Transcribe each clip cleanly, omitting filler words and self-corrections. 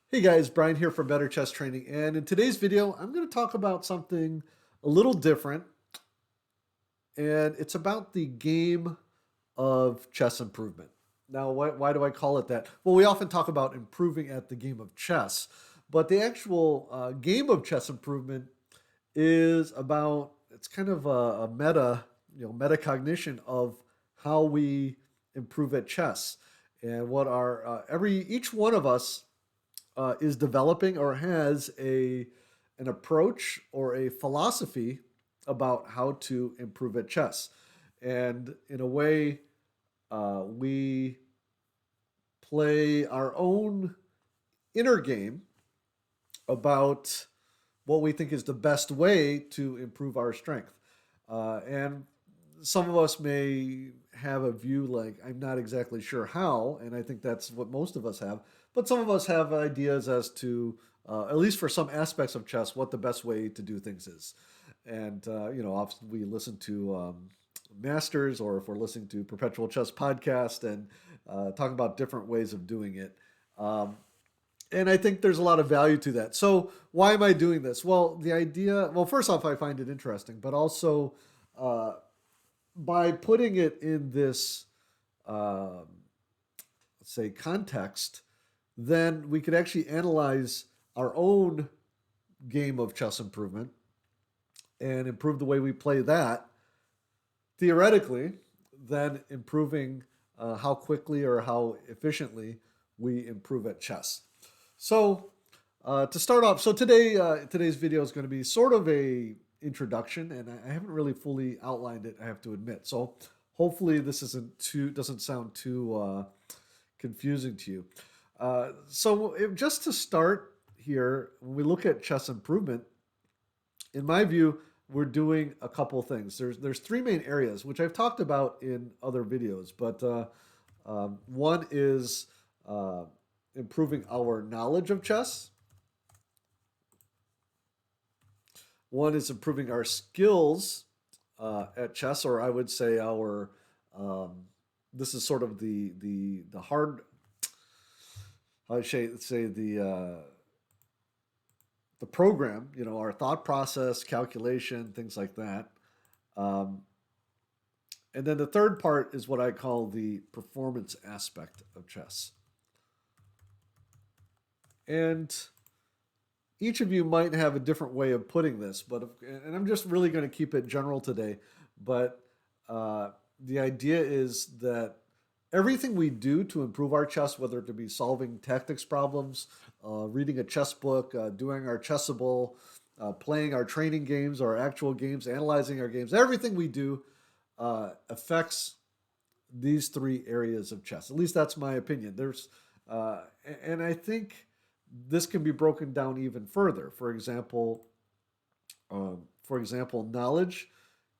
Hey guys, Brian here from Better Chess Training, and in today's video, I'm going to talk about something a little different, and it's about the game of chess improvement. Now, why do I call it that? Well, we often talk about improving at the game of chess, but the actual game of chess improvement is about it's kind of a meta, metacognition of how we improve at chess, and what our every each one of us is developing or has an approach or a philosophy about how to improve at chess. And in a way, we play our own inner game about what we think is the best way to improve our strength. And some of us may have a view like, I'm not exactly sure how, and I think that's what most of us have. But some of us have ideas as to, at least for some aspects of chess, what the best way to do things is. And, often we listen to masters, or if we're listening to Perpetual Chess podcast and talk about different ways of doing it. And I think there's a lot of value to that. So why am I doing this? Well, first off, I find it interesting, but also uh, by putting it in this, let's say, context, then we could actually analyze our own game of chess improvement and improve the way we play that. Theoretically, then improving how quickly or how efficiently we improve at chess. So to start off, today's video is going to be sort of a introduction, and I haven't really fully outlined it, I have to admit. So hopefully this doesn't sound too confusing to you. Just to start here, when we look at chess improvement, in my view, we're doing a couple things. There's three main areas which I've talked about in other videos, but one is uh, improving our knowledge of chess. One is improving our skills at chess, or I would say our this is sort of the hard. I should say the program, our thought process, calculation, things like that. Um, and then the third part is what I call the performance aspect of chess. And each of you might have a different way of putting this, and I'm just really going to keep it general today. But the idea is that everything we do to improve our chess, whether it be solving tactics problems, reading a chess book, doing our chessable, playing our training games, our actual games, analyzing our games, everything we do affects these three areas of chess. At least that's my opinion. Uh, and I think this can be broken down even further. For example, knowledge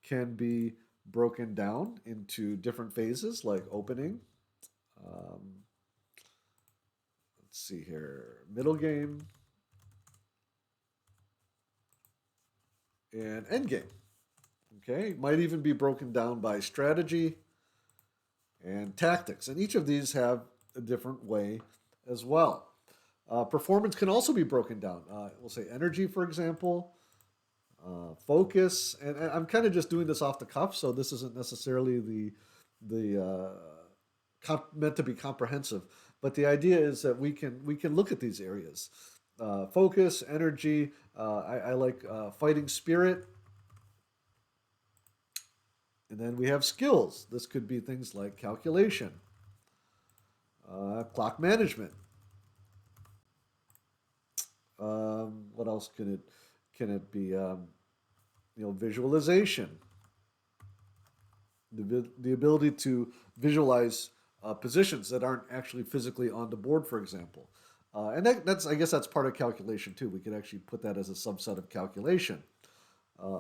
can be broken down into different phases like opening. Um, let's see here, middle game, and end game. Okay, might even be broken down by strategy and tactics, and each of these have a different way as well. Performance can also be broken down. We'll say energy, for example, focus, and I'm kind of just doing this off the cuff, so this isn't necessarily the meant to be comprehensive. But the idea is that we can look at these areas: focus, energy. I like fighting spirit, and then we have skills. This could be things like calculation, clock management. What else can it be? Visualization, the ability to visualize positions that aren't actually physically on the board, for example. And that's I guess that's part of calculation too. We could actually put that as a subset of calculation.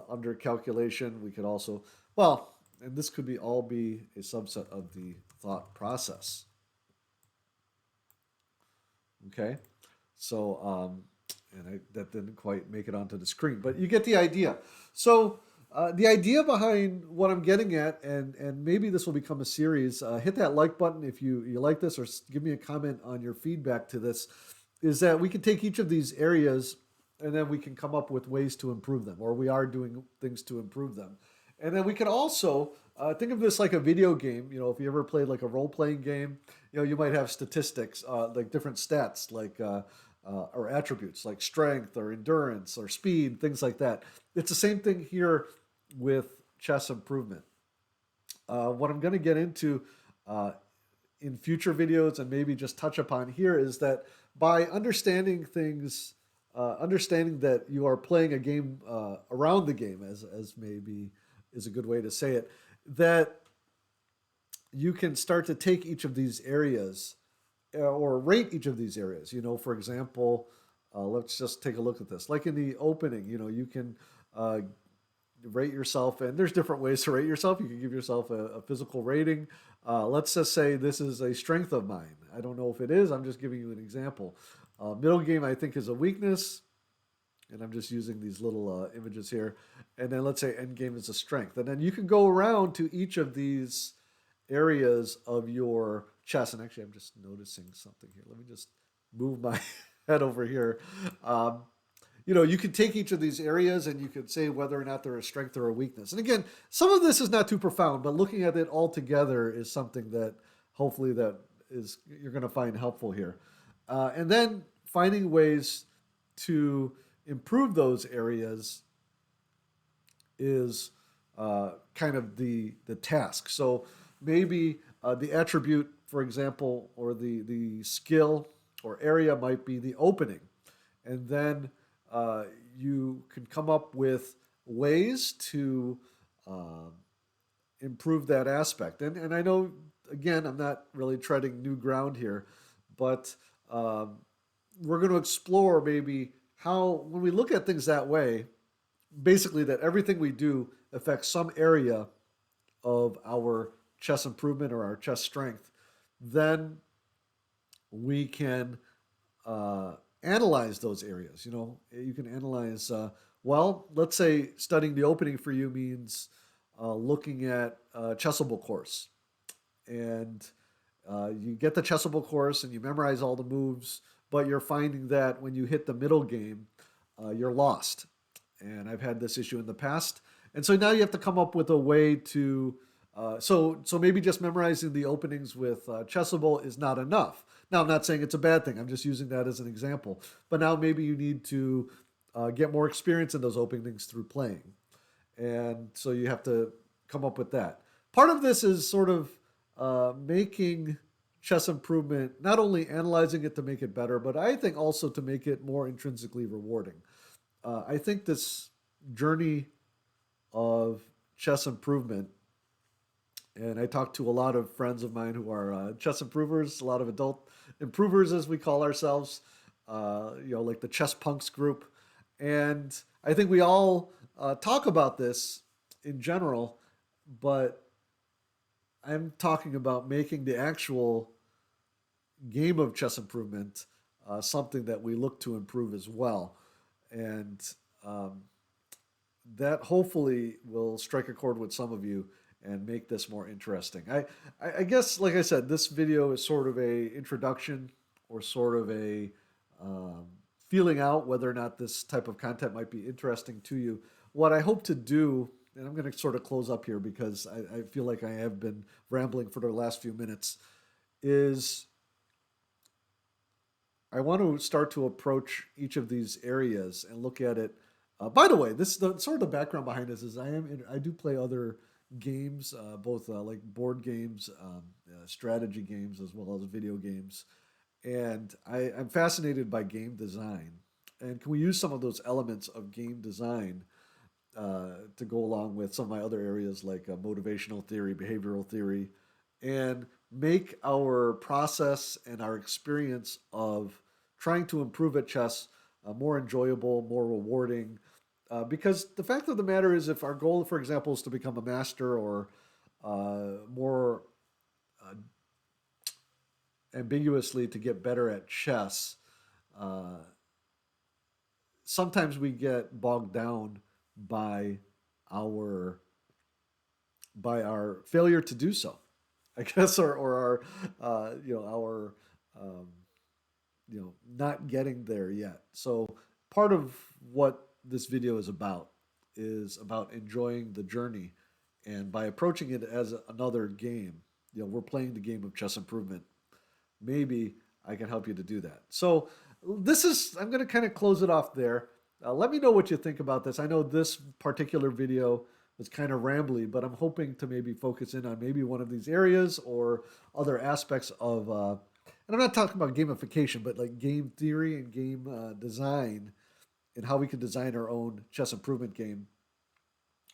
Under calculation, we could also, well, and this could be a subset of the thought process. Okay, so that didn't quite make it onto the screen, but you get the idea. So the idea behind what I'm getting at, and maybe this will become a series. Hit that like button if you like this, or give me a comment on your feedback to this. is that we can take each of these areas and then we can come up with ways to improve them, or we are doing things to improve them. And then we can also think of this like a video game. You know, if you ever played like a role playing game, you know, you might have statistics, like different stats, like or attributes like strength or endurance or speed, things like that. It's the same thing here with chess improvement. What I'm going to get into uh, in future videos and maybe just touch upon here is that by understanding things, understanding that you are playing a game around the game, as maybe is a good way to say it, that you can start to take each of these areas or rate each of these areas. You know, for example, let's just take a look at this. Like in the opening, you know, you can uh, rate yourself, and there's different ways to rate yourself. You can give yourself a physical rating. Let's just say this is a strength of mine. I don't know if it is. I'm just giving you an example. Middle game, I think, is a weakness, and I'm just using these little images here. And then let's say end game is a strength, and then you can go around to each of these areas of your chess. And actually, I'm just noticing something here. Let me just move my head over here. Um, you know, you can take each of these areas and you could say whether or not they're a strength or a weakness. And again, some of this is not too profound, but looking at it all together is something that hopefully that is you're going to find helpful here. And then finding ways to improve those areas is kind of the task. So maybe the attribute, for example, or the skill or area might be the opening, and then uh, you can come up with ways to uh, improve that aspect. And I know, again, I'm not really treading new ground here, but um, we're going to explore maybe how, when we look at things that way, basically that everything we do affects some area of our chess improvement or our chess strength, then we can uh, analyze those areas. You know, you can analyze. Well, let's say studying the opening for you means looking at chessable course, and you get the chessable course and you memorize all the moves, but you're finding that when you hit the middle game, you're lost. And I've had this issue in the past, and so now you have to come up with a way to. So maybe just memorizing the openings with Chessable is not enough. Now I'm not saying it's a bad thing. I'm just using that as an example. But now maybe you need to get more experience in those openings through playing, and so you have to come up with that. Part of this is sort of making chess improvement, not only analyzing it to make it better, but I think also to make it more intrinsically rewarding. I think this journey of chess improvement, and I talk to a lot of friends of mine who are chess improvers, a lot of adult improvers, as we call ourselves, you know, like the Chess Punks group. And I think we all talk about this in general, but I'm talking about making the actual game of chess improvement something that we look to improve as well. And um, that hopefully will strike a chord with some of you and make this more interesting. I guess, like I said, this video is sort of a introduction or sort of a um, feeling out whether or not this type of content might be interesting to you. What I hope to do, and I'm going to sort of close up here because I feel like I have been rambling for the last few minutes, is I want to start to approach each of these areas and look at it. By the way, this the sort of the background behind this is I do play other games, both like board games, strategy games, as well as video games, and I'm fascinated by game design. And can we use some of those elements of game design to go along with some of my other areas like motivational theory, behavioral theory, and make our process and our experience of trying to improve at chess more enjoyable, more rewarding. Because the fact of the matter is, if our goal, for example, is to become a master or more uh, ambiguously to get better at chess, uh, sometimes we get bogged down by our our failure to do so, I guess, or our you know our um, not getting there yet. So part of what this video is about enjoying the journey, and by approaching it as another game, we're playing the game of chess improvement. Maybe I can help you to do that. So I'm going to kind of close it off there. Let me know what you think about this. I know this particular video was kind of rambly, but I'm hoping to maybe focus in on maybe one of these areas or other aspects of, and I'm not talking about gamification, but like game theory and game design and how we can design our own chess improvement game.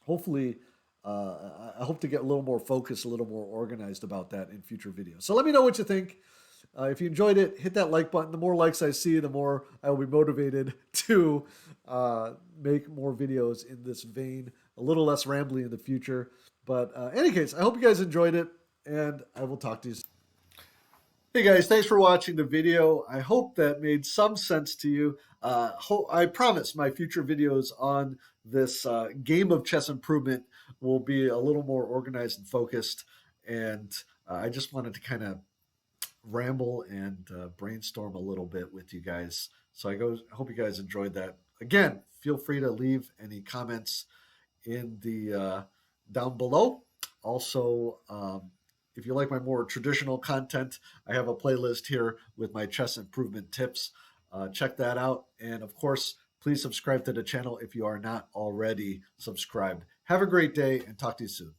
Hopefully, I hope to get a little more focused, a little more organized about that in future videos. So let me know what you think. If you enjoyed it, hit that like button. The more likes I see, the more I will be motivated to make more videos in this vein, a little less rambly in the future. But any case, I hope you guys enjoyed it, and I will talk to you soon. Hey guys, thanks for watching the video. I hope that made some sense to you. I promise my future videos on this game of chess improvement will be a little more organized and focused. And I just wanted to kind of ramble and brainstorm a little bit with you guys. So I hope you guys enjoyed that. Again, feel free to leave any comments in the down below. Also, if you like my more traditional content, I have a playlist here with my chess improvement tips. Check that out. And of course, please subscribe to the channel if you are not already subscribed. Have a great day and talk to you soon.